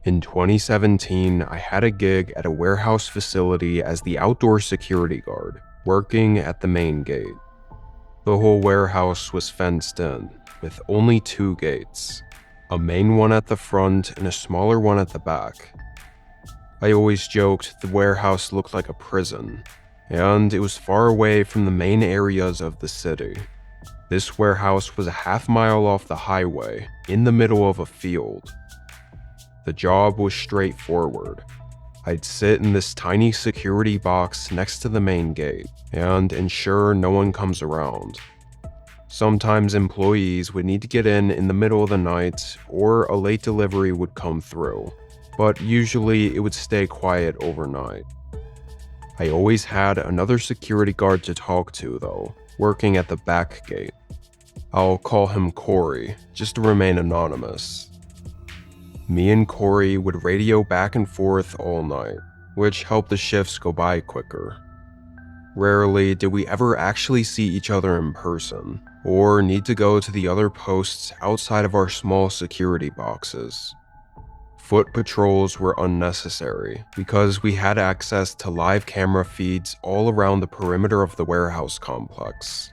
In 2017, I had a gig at a warehouse facility as the outdoor security guard, working at the main gate. The whole warehouse was fenced in, with only 2 gates, a main one at the front and a smaller one at the back. I always joked the warehouse looked like a prison, and it was far away from the main areas of the city. This warehouse was a half-mile off the highway, in the middle of a field. The job was straightforward. I'd sit in this tiny security box next to the main gate and ensure no one comes around. Sometimes employees would need to get in the middle of the night, or a late delivery would come through, but usually it would stay quiet overnight. I always had another security guard to talk to though, working at the back gate. I'll call him Corey, just to remain anonymous. Me and Corey would radio back and forth all night, which helped the shifts go by quicker. Rarely did we ever actually see each other in person, or need to go to the other posts outside of our small security boxes. Foot patrols were unnecessary because we had access to live camera feeds all around the perimeter of the warehouse complex.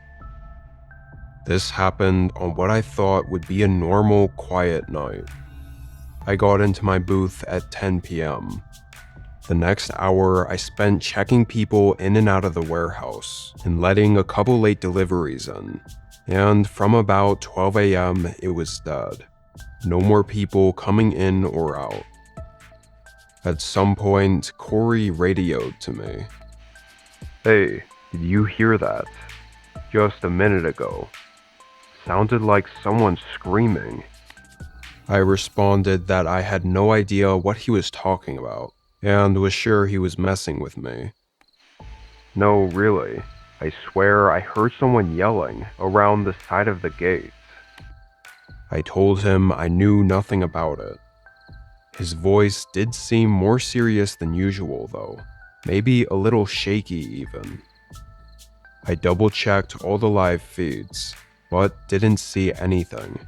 This happened on what I thought would be a normal, quiet night. I got into my booth at 10 p.m. The next hour I spent checking people in and out of the warehouse and letting a couple late deliveries in, and from about 12 a.m. it was dead. No more people coming in or out. At some point, Corey radioed to me. "Hey, did you hear that? Just a minute ago. Sounded like someone screaming." I responded that I had no idea what he was talking about, and was sure he was messing with me. "No, really. I swear I heard someone yelling around the side of the gate." I told him I knew nothing about it. His voice did seem more serious than usual though, maybe a little shaky even. I double-checked all the live feeds, but didn't see anything.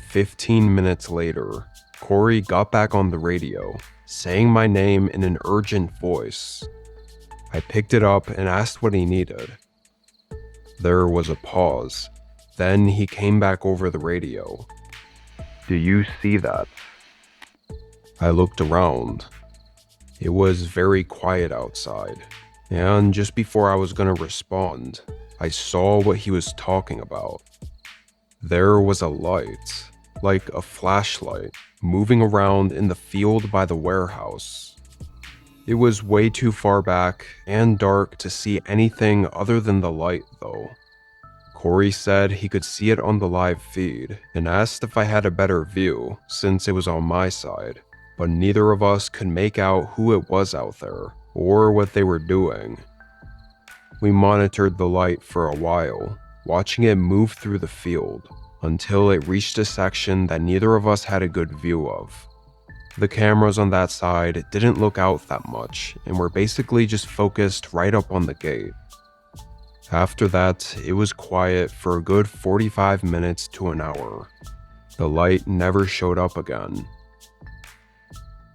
15 minutes later, Corey got back on the radio, saying my name in an urgent voice. I picked it up and asked what he needed. There was a pause. Then he came back over the radio. "Do you see that?" I looked around. It was very quiet outside, and just before I was gonna respond, I saw what he was talking about. There was a light, like a flashlight, moving around in the field by the warehouse. It was way too far back and dark to see anything other than the light though. Corey said he could see it on the live feed and asked if I had a better view since it was on my side, but neither of us could make out who it was out there or what they were doing. We monitored the light for a while, watching it move through the field until it reached a section that neither of us had a good view of. The cameras on that side didn't look out that much and were basically just focused right up on the gate. After that, it was quiet for a good 45 minutes to an hour. The light never showed up again.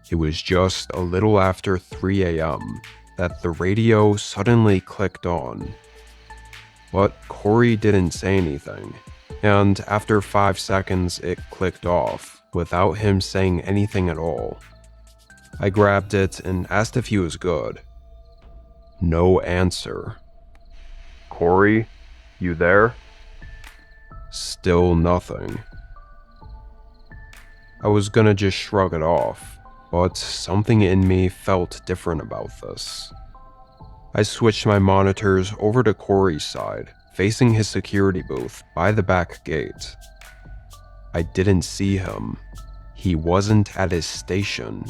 It was just a little after 3 a.m. that the radio suddenly clicked on. But Corey didn't say anything, and after 5 seconds it clicked off, without him saying anything at all. I grabbed it and asked if he was good. No answer. "Corey, you there?" Still nothing. I was gonna just shrug it off, but something in me felt different about this. I switched my monitors over to Corey's side, facing his security booth by the back gate. I didn't see him. He wasn't at his station.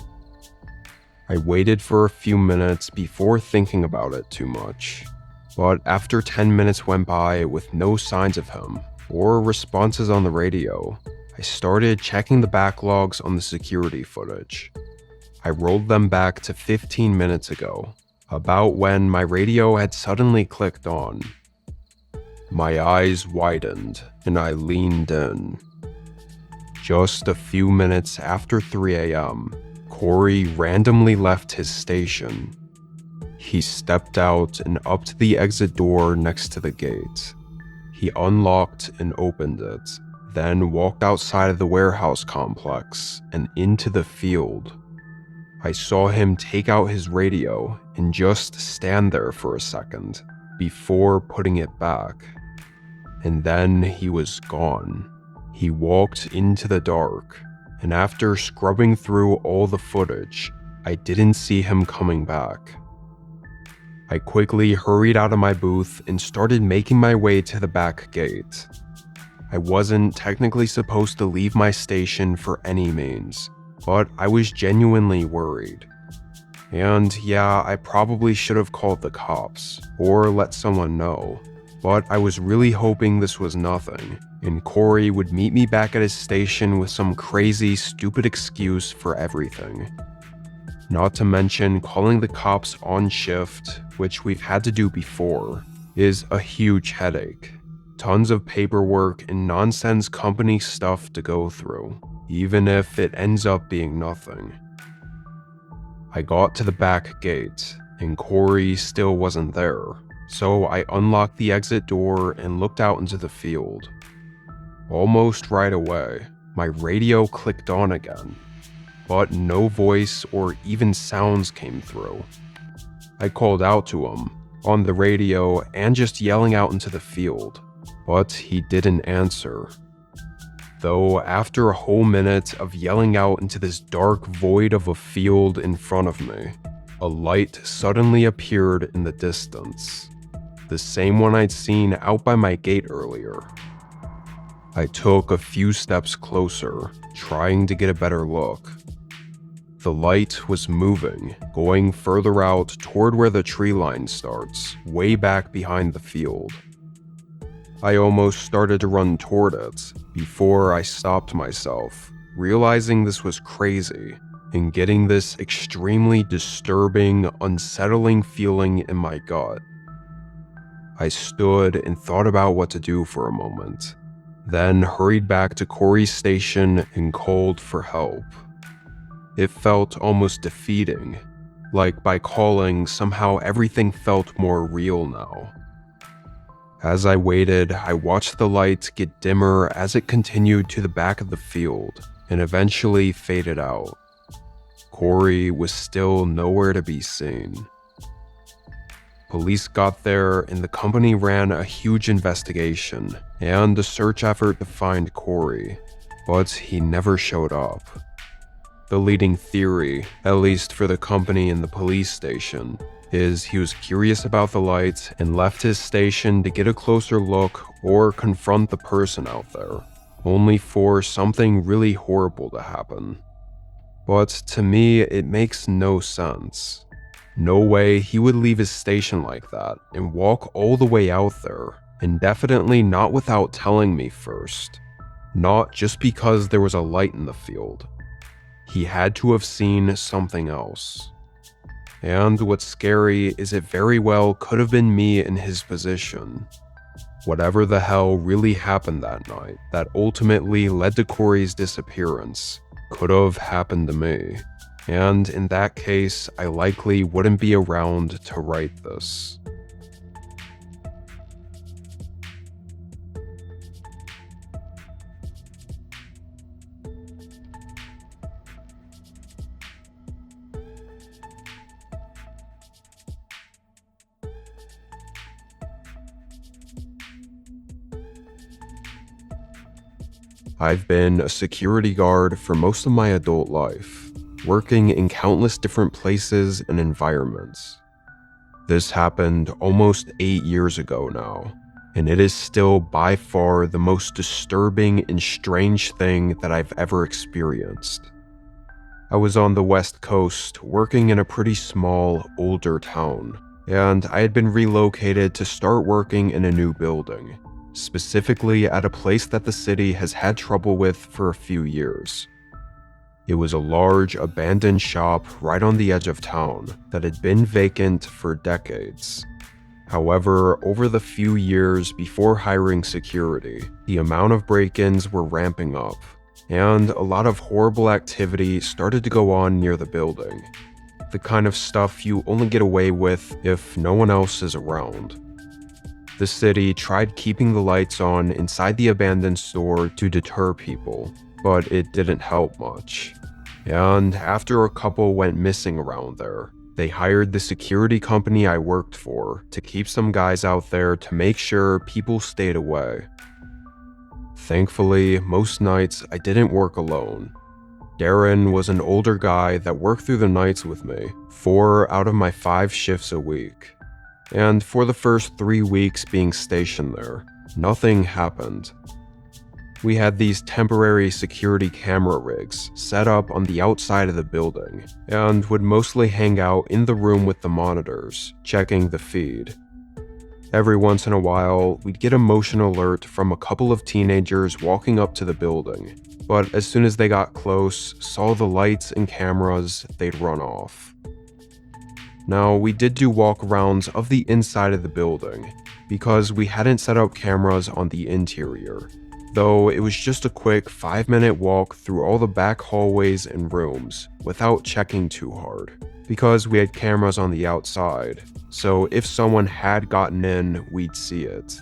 I waited for a few minutes before thinking about it too much, but after 10 minutes went by with no signs of him or responses on the radio, I started checking the backlogs on the security footage. I rolled them back to 15 minutes ago, about when my radio had suddenly clicked on. My eyes widened and I leaned in. Just a few minutes after 3 a.m., Corey randomly left his station. He stepped out and up to the exit door next to the gate. He unlocked and opened it, then walked outside of the warehouse complex and into the field. I saw him take out his radio and just stand there for a second before putting it back. And then he was gone. He walked into the dark, and after scrubbing through all the footage, I didn't see him coming back. I quickly hurried out of my booth and started making my way to the back gate. I wasn't technically supposed to leave my station for any means, but I was genuinely worried. And yeah, I probably should have called the cops, or let someone know, but I was really hoping this was nothing, and Corey would meet me back at his station with some crazy, stupid excuse for everything. Not to mention, calling the cops on shift, which we've had to do before, is a huge headache. Tons of paperwork and nonsense company stuff to go through, even if it ends up being nothing. I got to the back gate, and Corey still wasn't there, so I unlocked the exit door and looked out into the field. Almost right away, my radio clicked on again, but no voice or even sounds came through. I called out to him, on the radio and just yelling out into the field, but he didn't answer. Though after a whole minute of yelling out into this dark void of a field in front of me, a light suddenly appeared in the distance. The same one I'd seen out by my gate earlier. I took a few steps closer, trying to get a better look. The light was moving, going further out toward where the tree line starts, way back behind the field. I almost started to run toward it before I stopped myself, realizing this was crazy and getting this extremely disturbing, unsettling feeling in my gut. I stood and thought about what to do for a moment, then hurried back to Corey's station and called for help. It felt almost defeating, like by calling, somehow everything felt more real now. As I waited, I watched the light get dimmer as it continued to the back of the field and eventually faded out. Corey was still nowhere to be seen. Police got there and the company ran a huge investigation and a search effort to find Corey, but he never showed up. The leading theory, at least for the company and the police station, is he was curious about the light and left his station to get a closer look or confront the person out there, only for something really horrible to happen. But to me, it makes no sense. No way he would leave his station like that and walk all the way out there, and definitely not without telling me first. Not just because there was a light in the field. He had to have seen something else. And what's scary is it very well could have been me in his position. Whatever the hell really happened that night that ultimately led to Corey's disappearance could have happened to me. And in that case, I likely wouldn't be around to write this. I've been a security guard for most of my adult life, working in countless different places and environments. This happened almost 8 years ago now, and it is still by far the most disturbing and strange thing that I've ever experienced. I was on the West Coast working in a pretty small, older town, and I had been relocated to start working in a new building, specifically at a place that the city has had trouble with for a few years. It was a large, abandoned shop right on the edge of town that had been vacant for decades. However, over the few years before hiring security, the amount of break-ins were ramping up, and a lot of horrible activity started to go on near the building. The kind of stuff you only get away with if no one else is around. The city tried keeping the lights on inside the abandoned store to deter people, but it didn't help much. And after a couple went missing around there, they hired the security company I worked for to keep some guys out there to make sure people stayed away. Thankfully, most nights I didn't work alone. Darren was an older guy that worked through the nights with me, 4 out of my 5 shifts a week. And for the first 3 weeks being stationed there, nothing happened. We had these temporary security camera rigs set up on the outside of the building, and would mostly hang out in the room with the monitors, checking the feed. Every once in a while, we'd get a motion alert from a couple of teenagers walking up to the building, but as soon as they got close, saw the lights and cameras, they'd run off. Now, we did do walkarounds of the inside of the building, because we hadn't set up cameras on the interior, though it was just a quick 5-minute walk through all the back hallways and rooms without checking too hard, because we had cameras on the outside, so if someone had gotten in, we'd see it.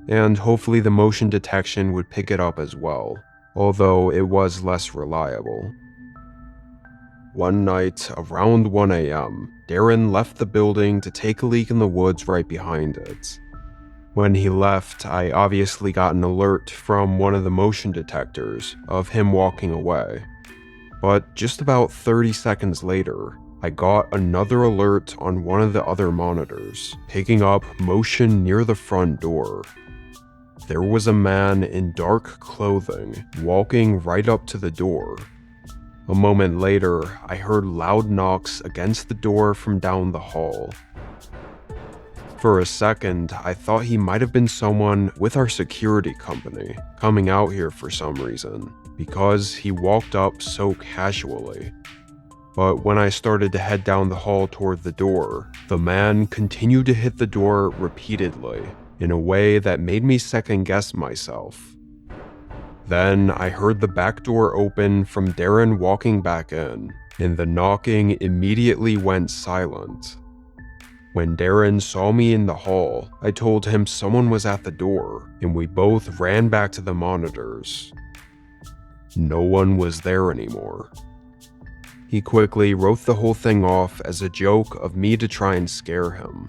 And hopefully the motion detection would pick it up as well, although it was less reliable. One night, around 1 a.m., Darren left the building to take a leak in the woods right behind it. When he left, I obviously got an alert from one of the motion detectors of him walking away. But just about 30 seconds later, I got another alert on one of the other monitors, picking up motion near the front door. There was a man in dark clothing walking right up to the door. A moment later, I heard loud knocks against the door from down the hall. For a second, I thought he might have been someone with our security company coming out here for some reason, because he walked up so casually. But when I started to head down the hall toward the door, the man continued to hit the door repeatedly, in a way that made me second-guess myself. Then I heard the back door open from Darren walking back in, and the knocking immediately went silent. When Darren saw me in the hall, I told him someone was at the door, and we both ran back to the monitors. No one was there anymore. He quickly wrote the whole thing off as a joke of me to try and scare him.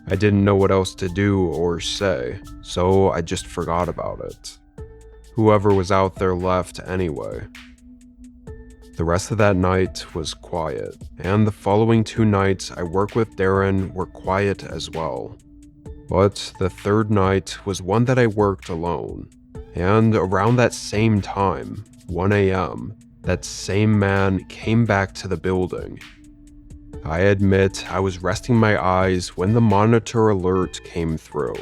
I didn't know what else to do or say, so I just forgot about it. Whoever was out there left anyway. The rest of that night was quiet, and the following 2 nights I worked with Darren were quiet as well. But the third night was one that I worked alone, and around that same time, 1 a.m., that same man came back to the building. I admit I was resting my eyes when the monitor alert came through.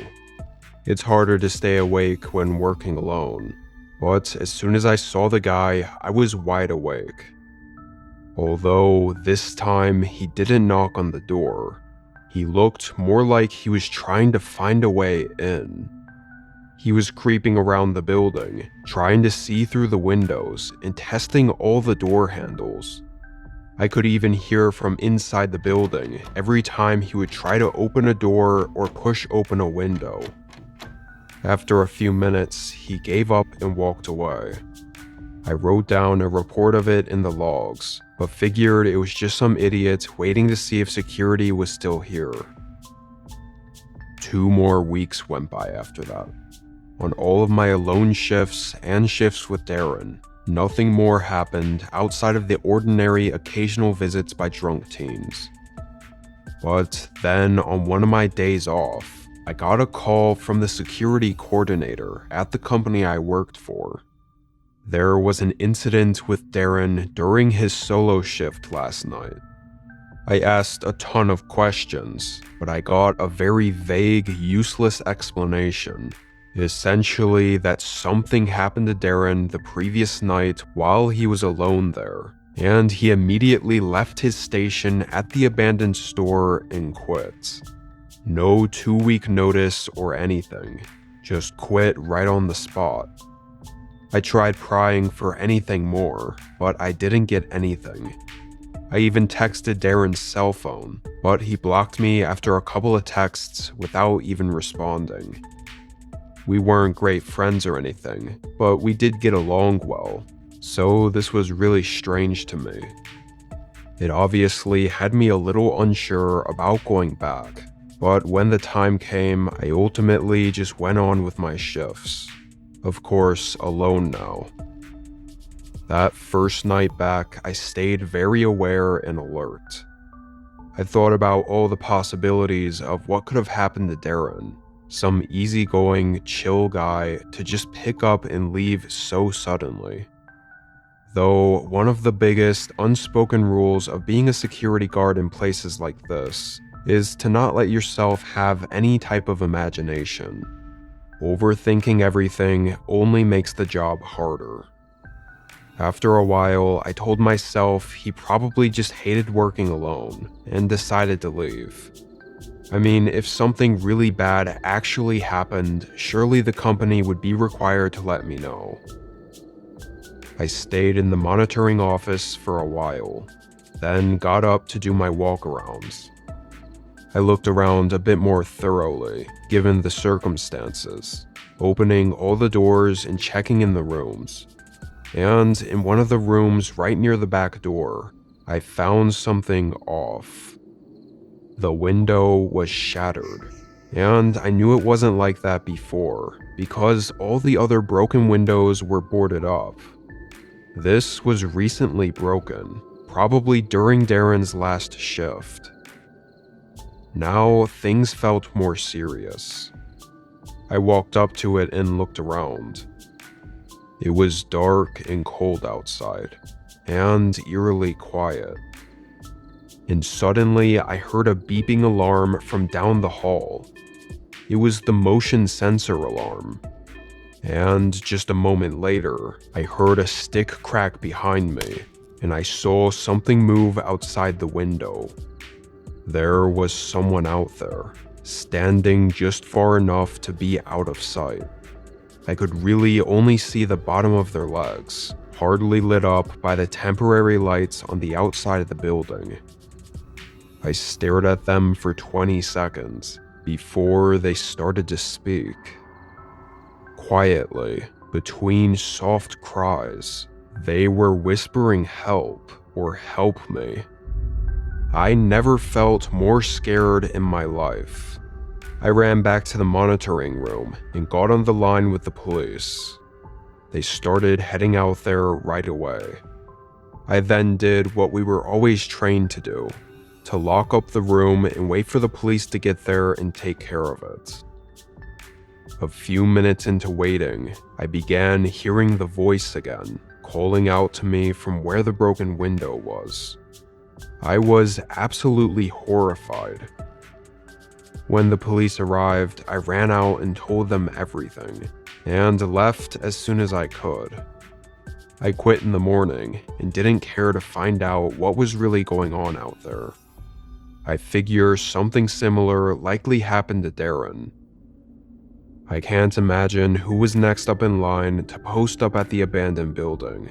It's harder to stay awake when working alone, but as soon as I saw the guy, I was wide awake. Although this time he didn't knock on the door, he looked more like he was trying to find a way in. He was creeping around the building, trying to see through the windows and testing all the door handles. I could even hear from inside the building every time he would try to open a door or push open a window. After a few minutes, he gave up and walked away. I wrote down a report of it in the logs, but figured it was just some idiot waiting to see if security was still here. 2 more weeks went by after that. On all of my alone shifts and shifts with Darren, nothing more happened outside of the ordinary occasional visits by drunk teens. But then, on one of my days off, I got a call from the security coordinator at the company I worked for. There was an incident with Darren during his solo shift last night. I asked a ton of questions, but I got a very vague, useless explanation. Essentially, that something happened to Darren the previous night while he was alone there, and he immediately left his station at the abandoned store and quit. No 2-week notice or anything, just quit right on the spot. I tried prying for anything more, but I didn't get anything. I even texted Darren's cell phone, but he blocked me after a couple of texts without even responding. We weren't great friends or anything, but we did get along well, so this was really strange to me. It obviously had me a little unsure about going back, but when the time came, I ultimately just went on with my shifts. Of course, alone now. That first night back, I stayed very aware and alert. I thought about all the possibilities of what could have happened to Darren, some easygoing, chill guy to just pick up and leave so suddenly. Though one of the biggest unspoken rules of being a security guard in places like this is to not let yourself have any type of imagination. Overthinking everything only makes the job harder. After a while, I told myself he probably just hated working alone and decided to leave. I mean, if something really bad actually happened, surely the company would be required to let me know. I stayed in the monitoring office for a while, then got up to do my walkarounds. I looked around a bit more thoroughly, given the circumstances, opening all the doors and checking in the rooms. And in one of the rooms right near the back door, I found something off. The window was shattered, and I knew it wasn't like that before, because all the other broken windows were boarded up. This was recently broken, probably during Darren's last shift. Now things felt more serious. I walked up to it and looked around. It was dark and cold outside, and eerily quiet. And suddenly I heard a beeping alarm from down the hall. It was the motion sensor alarm. And just a moment later, I heard a stick crack behind me, and I saw something move outside the window. There was someone out there, standing just far enough to be out of sight. I could really only see the bottom of their legs, hardly lit up by the temporary lights on the outside of the building. I stared at them for 20 seconds before they started to speak. Quietly, between soft cries, they were whispering help or help me. I never felt more scared in my life. I ran back to the monitoring room and got on the line with the police. They started heading out there right away. I then did what we were always trained to do, to lock up the room and wait for the police to get there and take care of it. A few minutes into waiting, I began hearing the voice again, calling out to me from where the broken window was. I was absolutely horrified. When the police arrived, I ran out and told them everything, and left as soon as I could. I quit in the morning and didn't care to find out what was really going on out there. I figure something similar likely happened to Darren. I can't imagine who was next up in line to post up at the abandoned building.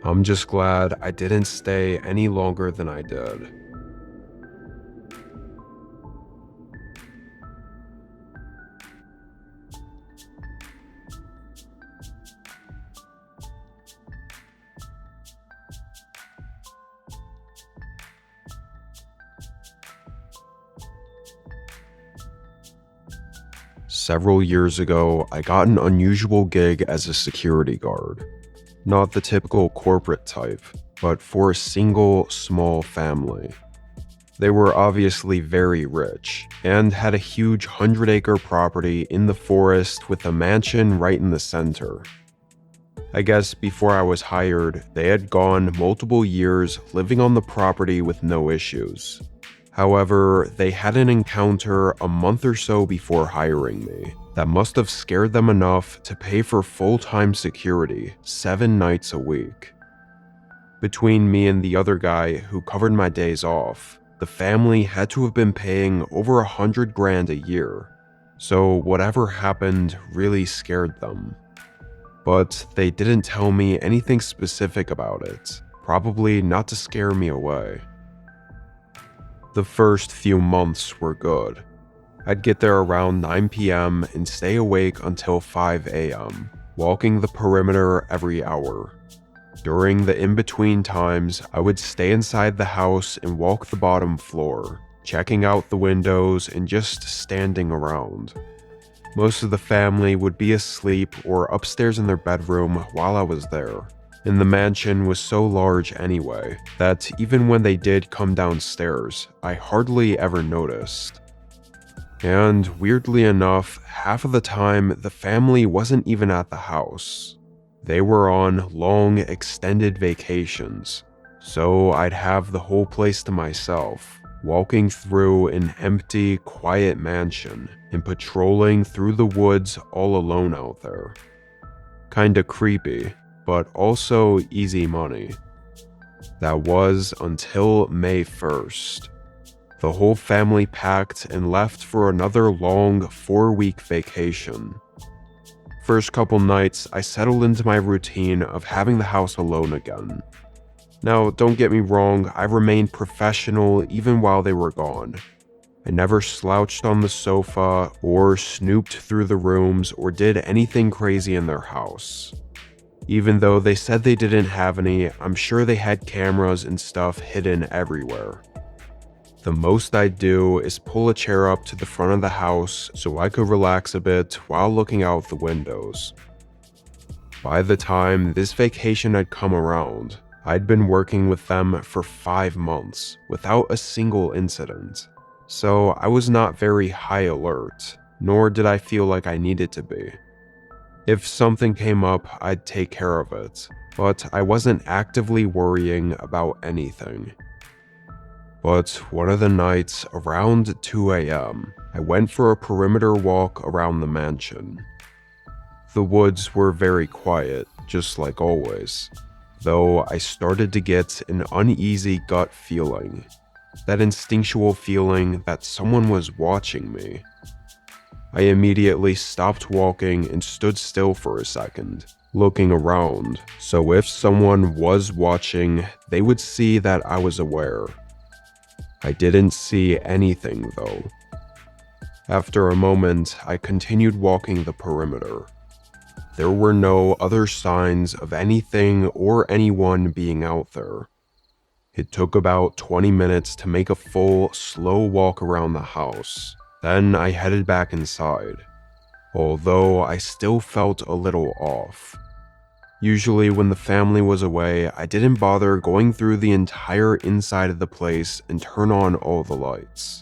I'm just glad I didn't stay any longer than I did. Several years ago, I got an unusual gig as a security guard. Not the typical corporate type, but for a single, small family. They were obviously very rich, and had a huge 100-acre property in the forest with a mansion right in the center. I guess before I was hired, they had gone multiple years living on the property with no issues. However, they had an encounter a month or so before hiring me that must have scared them enough to pay for full-time security 7 nights a week. Between me and the other guy who covered my days off, the family had to have been paying over $100,000 a year, so whatever happened really scared them. but they didn't tell me anything specific about it, probably not to scare me away. The first few months were good. I'd get there around 9 p.m. and stay awake until 5 a.m., walking the perimeter every hour. During the in-between times, I would stay inside the house and walk the bottom floor, checking out the windows and just standing around. Most of the family would be asleep or upstairs in their bedroom while I was there, and the mansion was so large anyway that even when they did come downstairs, I hardly ever noticed. And weirdly enough, half of the time the family wasn't even at the house. They were on long, extended vacations, so I'd have the whole place to myself, walking through an empty, quiet mansion and patrolling through the woods all alone out there. Kinda creepy, but also easy money. That was until May 1st. The whole family packed and left for another long 4-week vacation. First couple nights, I settled into my routine of having the house alone again. Now, don't get me wrong, I remained professional even while they were gone. I never slouched on the sofa or snooped through the rooms or did anything crazy in their house. Even though they said they didn't have any, I'm sure they had cameras and stuff hidden everywhere. The most I'd do is pull a chair up to the front of the house so I could relax a bit while looking out the windows. By the time this vacation had come around, I'd been working with them for 5 months without a single incident, so I was not very high alert, nor did I feel like I needed to be. If something came up, I'd take care of it, but I wasn't actively worrying about anything. But one of the nights, around 2 a.m., I went for a perimeter walk around the mansion. The woods were very quiet, just like always, though I started to get an uneasy gut feeling, that instinctual feeling that someone was watching me. I immediately stopped walking and stood still for a second, looking around, so if someone was watching, they would see that I was aware. I didn't see anything though. After a moment, I continued walking the perimeter. There were no other signs of anything or anyone being out there. It took about 20 minutes to make a full, slow walk around the house. Then I headed back inside, although I still felt a little off. Usually when the family was away, I didn't bother going through the entire inside of the place and turn on all the lights.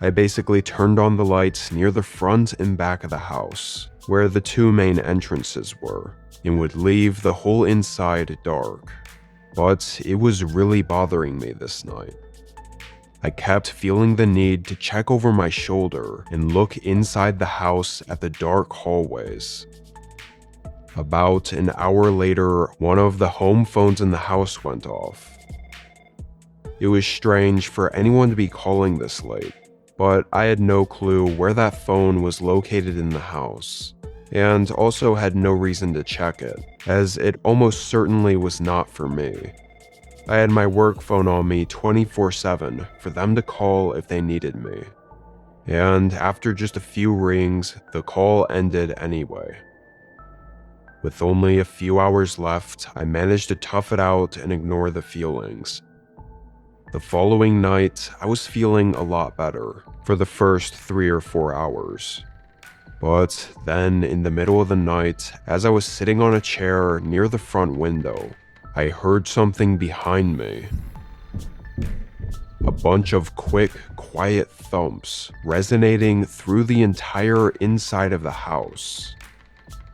I basically turned on the lights near the front and back of the house, where the 2 main entrances were, and would leave the whole inside dark. But it was really bothering me this night. I kept feeling the need to check over my shoulder and look inside the house at the dark hallways. About an hour later, one of the home phones in the house went off. It was strange for anyone to be calling this late, but I had no clue where that phone was located in the house, and also had no reason to check it, as it almost certainly was not for me. I had my work phone on me 24/7 for them to call if they needed me. And after just a few rings, the call ended anyway. With only a few hours left, I managed to tough it out and ignore the feelings. The following night, I was feeling a lot better for the first 3 or 4 hours. But then, in the middle of the night, as I was sitting on a chair near the front window, I heard something behind me. A bunch of quick, quiet thumps resonating through the entire inside of the house.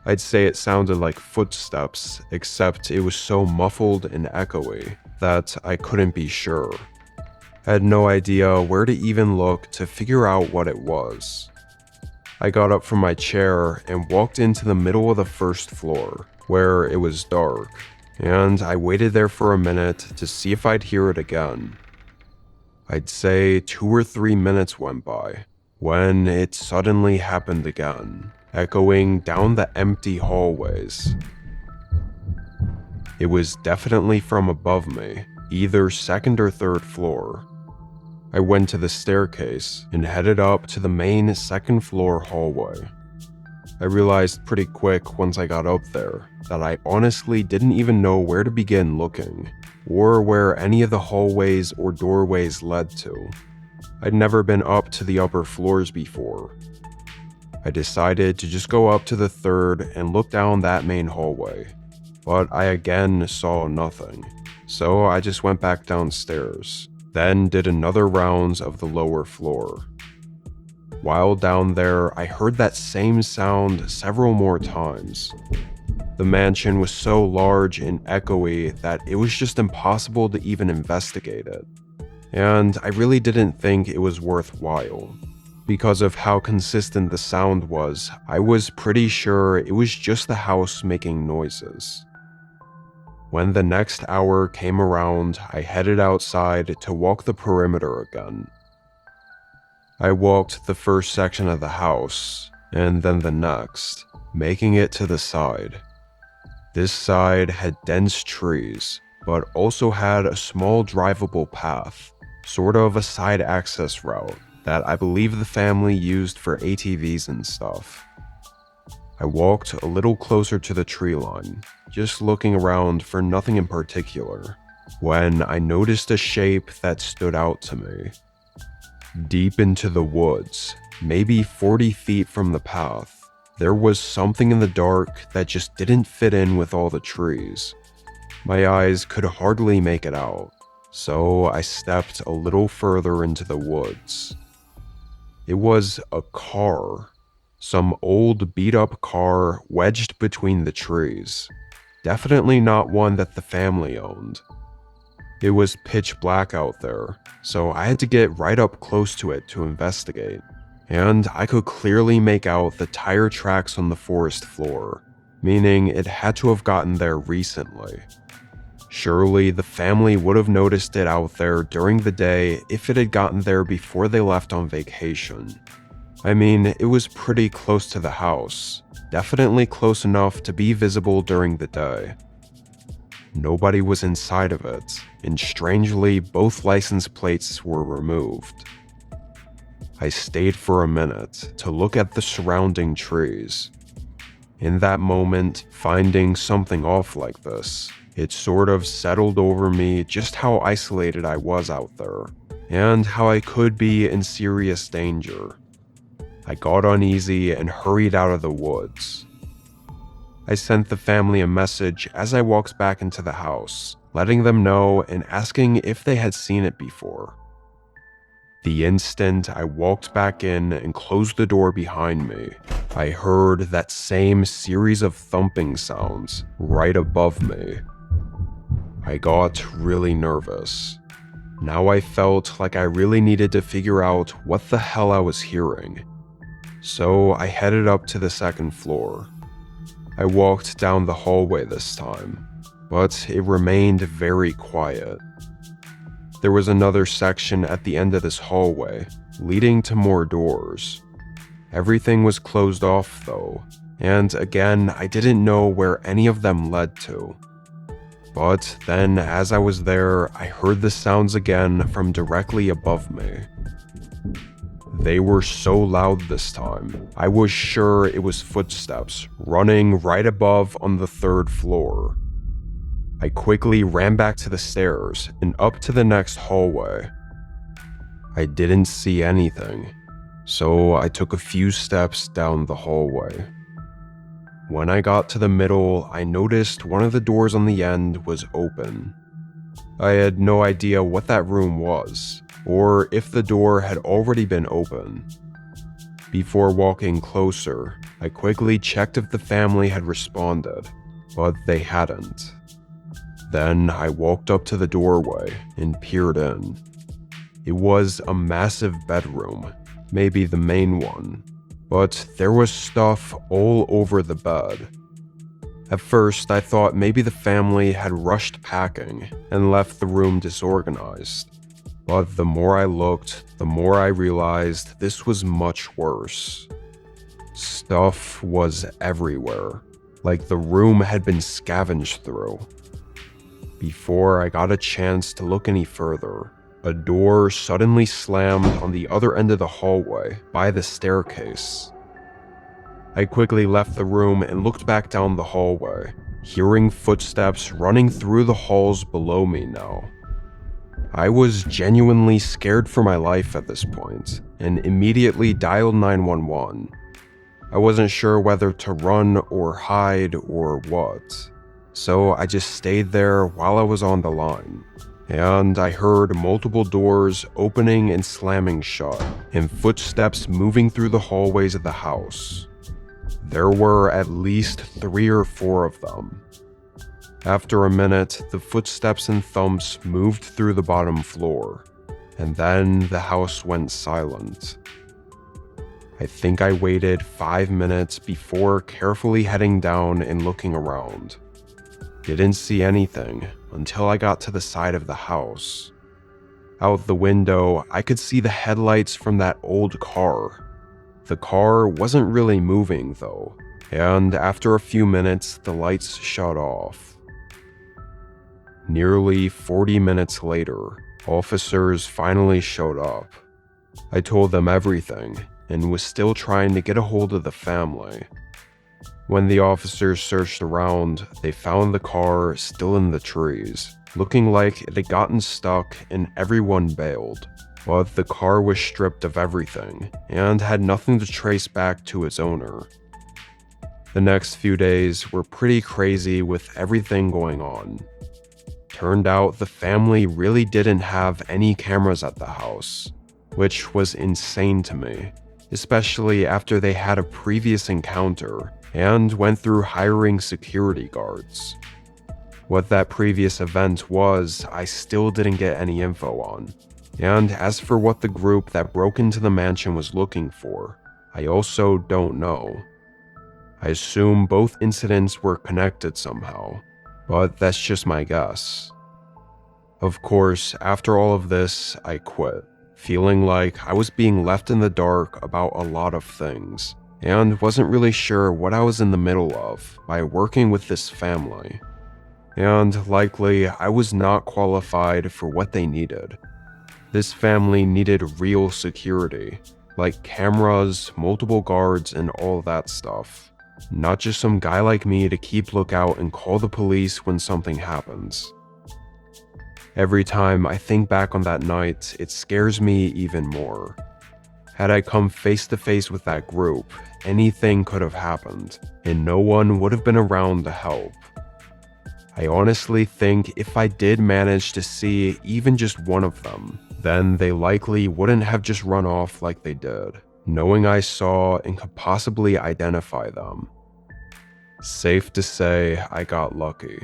I'd say it sounded like footsteps, except it was so muffled and echoey that I couldn't be sure. I had no idea where to even look to figure out what it was. I got up from my chair and walked into the middle of the first floor, where it was dark, and I waited there for a minute to see if I'd hear it again. I'd say 2 or 3 minutes went by, when it suddenly happened again. echoing down the empty hallways. It was definitely from above me, either second or third floor. I went to the staircase and headed up to the main second floor hallway. I realized pretty quick once I got up there that I honestly didn't even know where to begin looking, or where any of the hallways or doorways led to. I'd never been up to the upper floors before. I decided to just go up to the third and look down that main hallway, but I again saw nothing, so I just went back downstairs, then did another rounds of the lower floor. While down there, I heard that same sound several more times. The mansion was so large and echoey that it was just impossible to even investigate it, and I really didn't think it was worthwhile. Because of how consistent the sound was, I was pretty sure it was just the house making noises. When the next hour came around, I headed outside to walk the perimeter again. I walked the first section of the house, and then the next, making it to the side. This side had dense trees, but also had a small drivable path, sort of a side access route that I believe the family used for ATVs and stuff. I walked a little closer to the tree line, just looking around for nothing in particular, when I noticed a shape that stood out to me. Deep into the woods, maybe 40 feet from the path, there was something in the dark that just didn't fit in with all the trees. My eyes could hardly make it out, so I stepped a little further into the woods. It was a car. Some old beat-up car wedged between the trees. Definitely not one that the family owned. It was pitch black out there, so I had to get right up close to it to investigate. And I could clearly make out the tire tracks on the forest floor, meaning it had to have gotten there recently. Surely the family would have noticed it out there during the day if it had gotten there before they left on vacation. I mean, it was pretty close to the house, definitely close enough to be visible during the day. Nobody was inside of it, and strangely, both license plates were removed. I stayed for a minute to look at the surrounding trees. In that moment, finding something off like this, it sort of settled over me just how isolated I was out there, and how I could be in serious danger. I got uneasy and hurried out of the woods. I sent the family a message as I walked back into the house, letting them know and asking if they had seen it before. The instant I walked back in and closed the door behind me, I heard that same series of thumping sounds right above me. I got really nervous. Now I felt like I really needed to figure out what the hell I was hearing. So I headed up to the second floor. I walked down the hallway this time, but it remained very quiet. There was another section at the end of this hallway, leading to more doors. Everything was closed off though, and again, I didn't know where any of them led to. But then, as I was there, I heard the sounds again from directly above me. They were so loud this time, I was sure it was footsteps running right above on the third floor. I quickly ran back to the stairs and up to the next hallway. I didn't see anything, so I took a few steps down the hallway. When I got to the middle, I noticed one of the doors on the end was open. I had no idea what that room was, or if the door had already been open. Before walking closer, I quickly checked if the family had responded, but they hadn't. Then I walked up to the doorway and peered in. It was a massive bedroom, maybe the main one, but there was stuff all over the bed. At first, I thought maybe the family had rushed packing and left the room disorganized. But the more I looked, the more I realized this was much worse. Stuff was everywhere, like the room had been scavenged through. Before I got a chance to look any further, a door suddenly slammed on the other end of the hallway by the staircase. I quickly left the room and looked back down the hallway, hearing footsteps running through the halls below me now. I was genuinely scared for my life at this point, and immediately dialed 911. I wasn't sure whether to run or hide or what, so I just stayed there while I was on the line, and I heard multiple doors opening and slamming shut, and footsteps moving through the hallways of the house. There were at least 3 or 4 of them. After a minute, the footsteps and thumps moved through the bottom floor, and then the house went silent. I think I waited 5 minutes before carefully heading down and looking around. Didn't see anything until I got to the side of the house. Out the window, I could see the headlights from that old car. The car wasn't really moving though, and after a few minutes, the lights shut off. Nearly 40 minutes later, officers finally showed up. I told them everything and was still trying to get a hold of the family. When the officers searched around, they found the car still in the trees, looking like it had gotten stuck and everyone bailed. But the car was stripped of everything and had nothing to trace back to its owner. The next few days were pretty crazy with everything going on. Turned out the family really didn't have any cameras at the house, which was insane to me, especially after they had a previous encounter and went through hiring security guards. What that previous event was, I still didn't get any info on. And as for what the group that broke into the mansion was looking for, I also don't know. I assume both incidents were connected somehow, but that's just my guess. Of course, after all of this, I quit, feeling like I was being left in the dark about a lot of things, and wasn't really sure what I was in the middle of by working with this family. And likely, I was not qualified for what they needed. This family needed real security, like cameras, multiple guards, and all that stuff. Not just some guy like me to keep lookout and call the police when something happens. Every time I think back on that night, it scares me even more. Had I come face to face with that group, anything could have happened, and no one would have been around to help. I honestly think if I did manage to see even just one of them, then they likely wouldn't have just run off like they did, knowing I saw and could possibly identify them. Safe to say I got lucky.